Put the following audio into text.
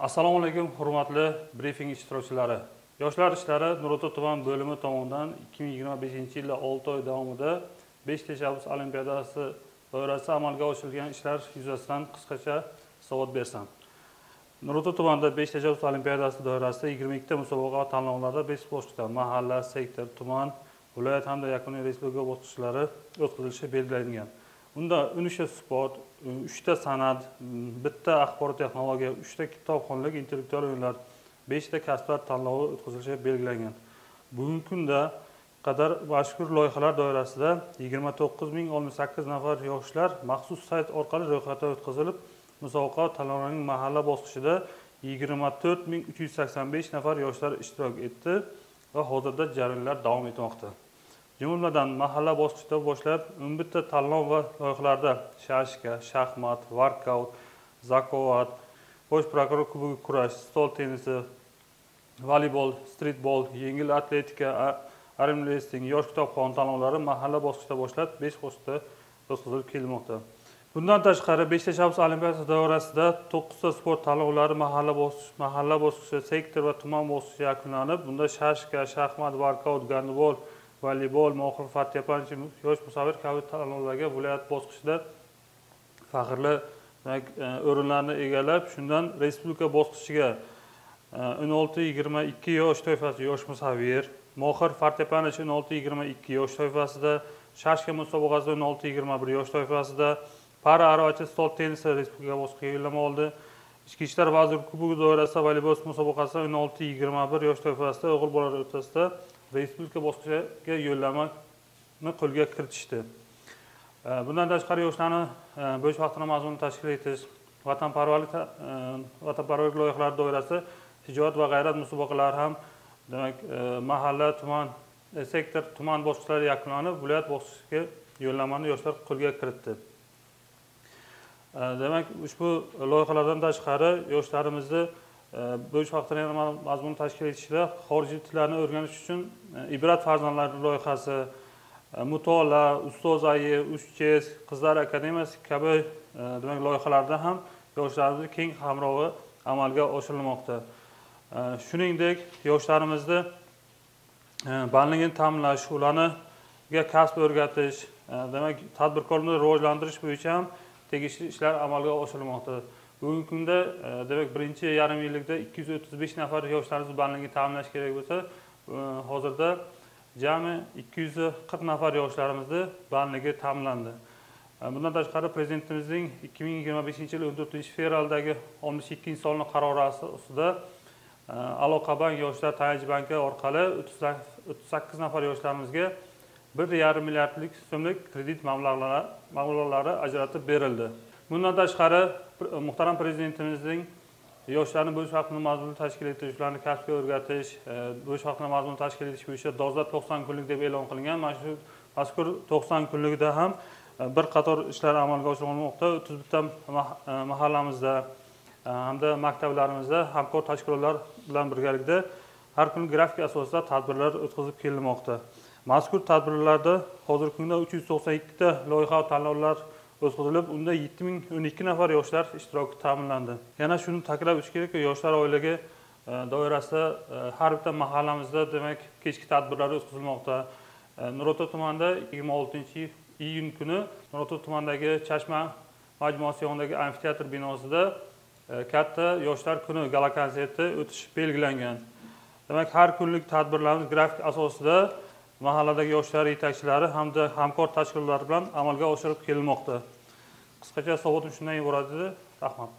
Assalomu alaykum, hurmatli brifing ishtirokchilari. Yoshlar ishlari Nurota tuman bo'limi tomonidan 2025-yil 6 oy davomida 5 tashabbus olimpiadasi doirasida amalga oshirilgan ishlar yuzasidan qisqacha hisobot bersam. Nurota tumanida 5 tashabbus olimpiadasi doirasida 22 ta musobaqa va tanlovlarda 5 bosqichda mahalla, sektor, tuman, viloyat hamda yakuniy respublika bosqichlari o'tkazilishi belgilangan. Unda 13 sport, 3 ta san'at, 1 ta axborot texnologiya, 3 ta kitobxonlik, intellektual o'yinlar, 5 ta kasblar tanlovi o'tkazilishi belgilangan. Bugungi kunda qadar mazkur loyihalar doirasida 29068 nafar yoshlar maxsus sayt orqali ro'yxatdan o'tkazilib, musobaqa tanlovlarining mahalla bosqichida 24385 nafar yoshlar ishtirok etdi va hozirda jarayonlar davom etmoqda. Jumladan mahalla bosqichidan boshlab 11 ta tanlov va loyihalarda shashka, shaxmat, workout, zakovat, bosh prokuror kubogi kurash, stol tennisi, voleybol, streetbol, yengil atletika, arm wrestling, yosh kitobxon tanlovlari mahalla bosqichidan boshlab 5 bosqichda o'tkazilib kelmoqda. Bundan tashqari 5 tashabbus olimpiadasi doirasida 9 ta sport tanlovlari mahalla bosqichi, sektor va tuman bosqichi yakunlanib, bunda shashka, shaxmat, workout, gandbol, voleybol, mohir fortepianchi, yosh musavvir kabi tanlovlarga viloyat bosqichida faxrli o'rinlarni egallab, shundan respublika bosqichiga 16-22 yosh toifasida yosh musavvir, mohir fortepianchi 16-22 yosh toifasida, shashka musobaqasida 16-21 yosh toifasida, para arochi stol tennisi respublika bosqichiga yo'llanma oldi. Ichki ishlar vazirligi kubogi doirasida voleybol musobaqasida 16-21 yosh toifasida o'g'il bolalar o'rtasida respublika bosqichiga yo'llanmani qo'lga kiritishdi. Bundan tashqari yoshlarni bo'sh vaqtini mazmunli tashkil etish, vatanparvarlik loyihalari doirasida tijorat va g'ayrat musobaqalari ham demak mahalla, tuman, sektor, tuman bosqichlari yakunlanib, viloyat bosqichiga yo'llanmani yoshlar qo'lga kiritdi. Demak, ushbu loyihalardan tashqari yoshlarimizni bo'sh vaqtini mazmunli tashkil etishda xorijiy tillarni o'rganish uchun Ibrat farzandlari loyihasi, Mutolaa, Ustoz ayi, Uchches, Qizlar akademiyasi kabi demak loyihalarda ham yoshlarimiz keng hamrohi amalga oshirilmoqda. Shuningdek, yoshlarimizni bandligini ta'minlash, ularga kasb o'rgatish, demak tadbirkorlikni rivojlantirish bo'yicha ham tegishli ishlar amalga oshirilmoqda. Bugungi kunda demak birinchi yarim yillikda 235 nafar yoshlarimiz bandligini ta'minlash kerak bo'lsa, hozirda jami 240 nafar yoshlarimizni bandligi ta'minlandi. Bundan tashqari prezidentimizning 2025-yil 14-fevraldagi 62-sonli qarori asosida Aloqa bank yoshlar tayanch banki orqali 38 nafar yoshlarimizga 1,5 milliardlik so'mlik kredit mablag'lari ajratib berildi. Bundan tashqari muhtaram prezidentimizning yoshlarni bo'sh vaqtini mazmunli tashkil etish, ularni kasbga o'rgatish, bo'sh vaqtini mazmunli tashkil etish bo'yicha dolzarb 90 kunlik deb e'lon qilingan. Mazkur 90 kunlikda ham bir qator ishlar amalga oshirilmoqda. 31 ta mahallamizda hamda maktablarimizda hamkor tashkilotlar bilan birgalikda har kuni grafik asosida tadbirlar o'tkazib kelinmoqda. Mazkur tadbirlarda hozirgi kunda 392 ta loyiha va tanlovlar o'tkazilib, unda 7012 nafar yoshlar ishtiroki ta'minlandi. Yana shuni ta'kidlab o'tish kerakki, yoshlar oyligi doirasida har bitta mahallamizda demak kechki tadbirlar o'tkazilmoqda. Nurota tumanida 26-iyun kuni Nurota tumanidagi Chashma majmuasi yonidagi amfiteatr binosida katta yoshlar kuni gala konserti o'tish belgilangan. Demak, har kunlik tadbirlarimiz grafik asosida mahalladagi yoshlar yetakchilari hamda hamkor tashkilotlar bilan amalga oshirib kelinmoqda. Qisqacha hisobotim shundan iborat edi. Rahmat.